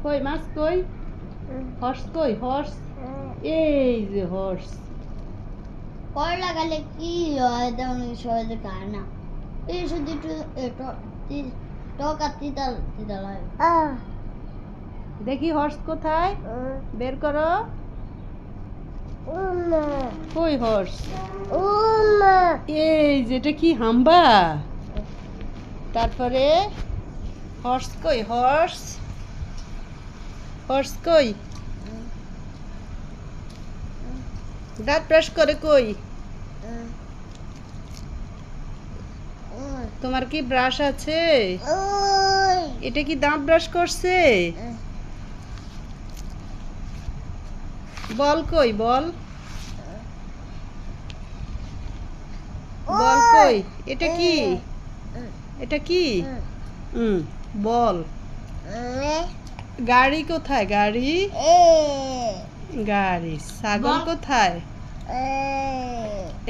কই মাছ কই? হর্স কই? হর্স এই যে হর্স। কর লাগালে কি হয় তেমন সহজে খায় না। এই শুধু একটু টক আর তিতা তিতা লাগে। দেখি হর্স কোথায়? বের করো। কই হর্স? এই যেটা কি হাম্বা? তারপরে হর্স কই? হর্স হর্স কই? দাঁত ব্রাশ করে কই? তোমার কি ব্রাশ আছে? এটা কি দাঁত ব্রাশ করছে? বল কই? বল বল কই? এটা কি? এটা কি? বল। গাড়ি কোথায়? গাড়ি গাড়ি। ছাগল কোথায়?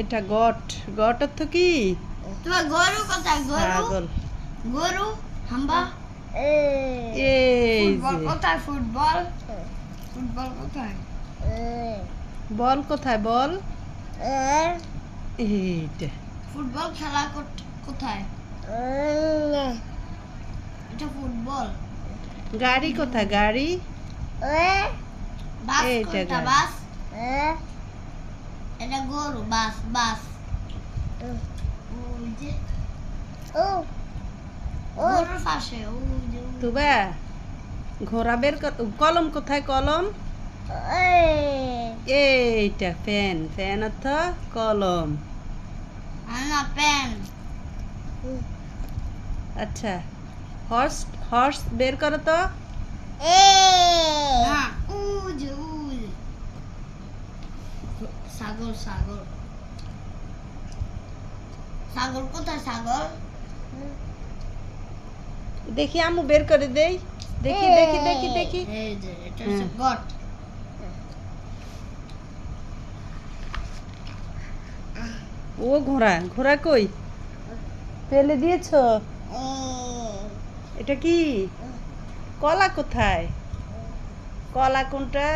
এটা গট। গট অর্থ কি? তোমার গরু কোথায়? ছাগল। গরু হাম্বা। এই ফুটবল যে কোথায়? ফুটবল ফুটবল কোথায়? বল কোথায়? বল এইটা। ফুটবল খেলা কোথায়? এটা ফুটবল। গাড়ি কোথায়? গাড়ি বাস এইটা কোনটা? গাড়ি। বাস এটা গরু। বাস বাস ওই যে গরুর পাশে ওই যে তুবা ঘোড়া বের কর। কলম কোথায়? কলম এইটা। ফ্যান। ফ্যান অর্থ কলম। না পেন। আচ্ছা হর্স। হর্স বের করো তো। না ওই যে ছাগল ছাগল ছাগল কোথায়? ছাগল দেখি আম্মু বের করে দেই। দেখি দেখি দেখি দেখি। এই যে এটা হচ্ছে গট। ও ঘোড়া। ঘোড়া কই? ফেলে দিয়েছো? এটা কি? কলা কোথায়? কলা কোনটা?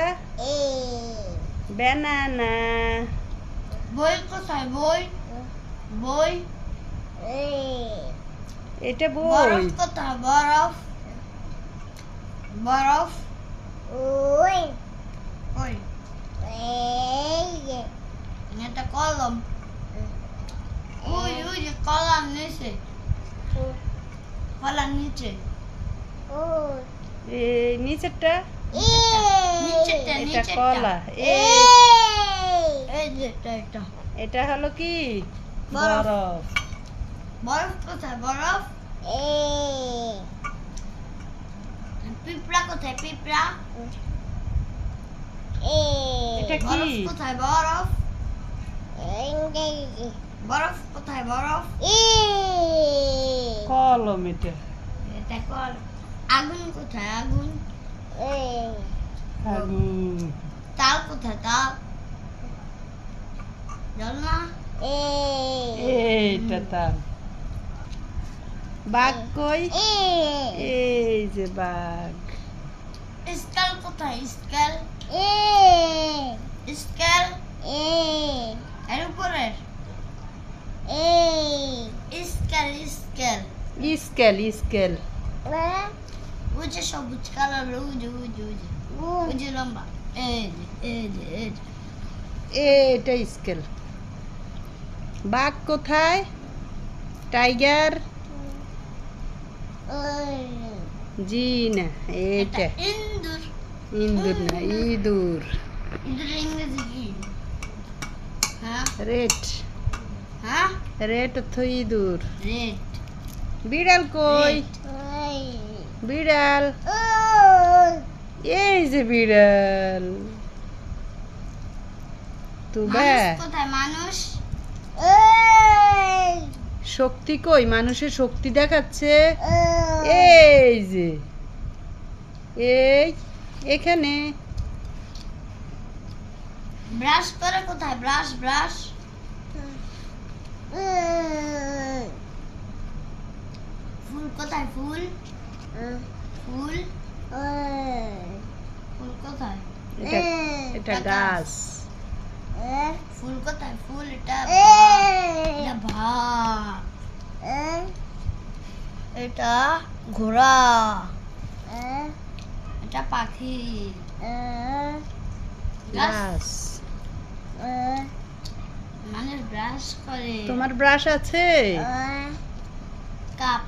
ব্যানানা। বই কোথায়? বই বই এটা বই। বরফ কোথায়? বরফ বরফ ওই এটা কলম। ওই ওই যে কলার নিচে। কলার নিচে এই নিচেরটা নিচেরটা এটা নিচেরটা কলা। এই যে এটা এটা হলো কি? বরফ। বরফ। বরফ কোথায়? বরফ পিঁপড়া কোথায়? পিঁপড়া এটা কি? বরফ কোথায়? বরফ বরফ কোথায়? বরফ কলম। এটা এটা কল। আগুন কোথায়? আগুন আগুন। তাল কোথায়? তাল জল না এইটা তার। বাঘ কই? এই যে বাঘ। স্কেল কোথায়? স্কেল স্কেল এর উপরের স্কেল স্কেল স্কেল। স্কেল ওই যে সবুজ কালার ওই যে ওই যে ওই যে ওই যে লম্বা এই যে এই যে এই যে এটা স্কেল। বাঘ কোথায়? টাইগার জি না। এটা এইটা ইন্দুর। ইঁদুর না, ইঁদুর। ইন্দুর ইংরেজি কি? হ্যাঁ রেট। হ্যাঁ রেট অর্থ ইঁদুর। রেড বিড়াল কই? বিড়াল এই যে বিড়াল। তুবা মানুষ কোথায়? মানুষ শক্তি কই? মানুষের শক্তি দেখাচ্ছে এই যে এই এখানে। ব্রাশ করে কোথায়? ব্রাশ ব্রাশ ফুল কোথায়? ফুল ফুল ফুল কোথায়? এটা এটা গাছ। ফুল কোথায়? ফুল এটা ভাত। এটা ঘোড়া। এটা পাখি। গাছ। মানুষ ব্রাশ করে। তোমার ব্রাশ আছে? কাপ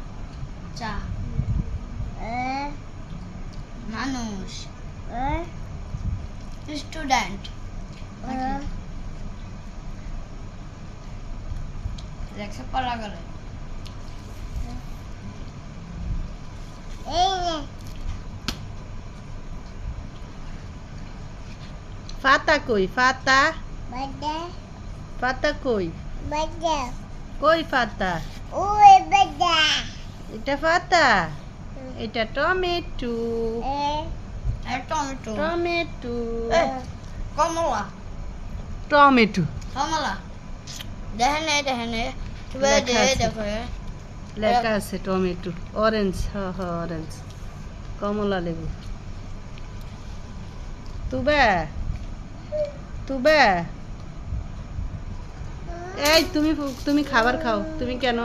চা। মানুষ স্টুডেন্ট। লেখাপড়া করে। পাতা কই? পাতা পাতা কই? কই পাতা? এটা পাতা? এটা টমেটো। টমেটো। টমেটো। কমলা। টমেটো কমলা। দেখেন লেখা আছে। দেখো লেখা আছে টমেটো। Orange, orange. কমলা লেবু। তুবা তুবা এই তুমি খাবার খাও। তুমি কেন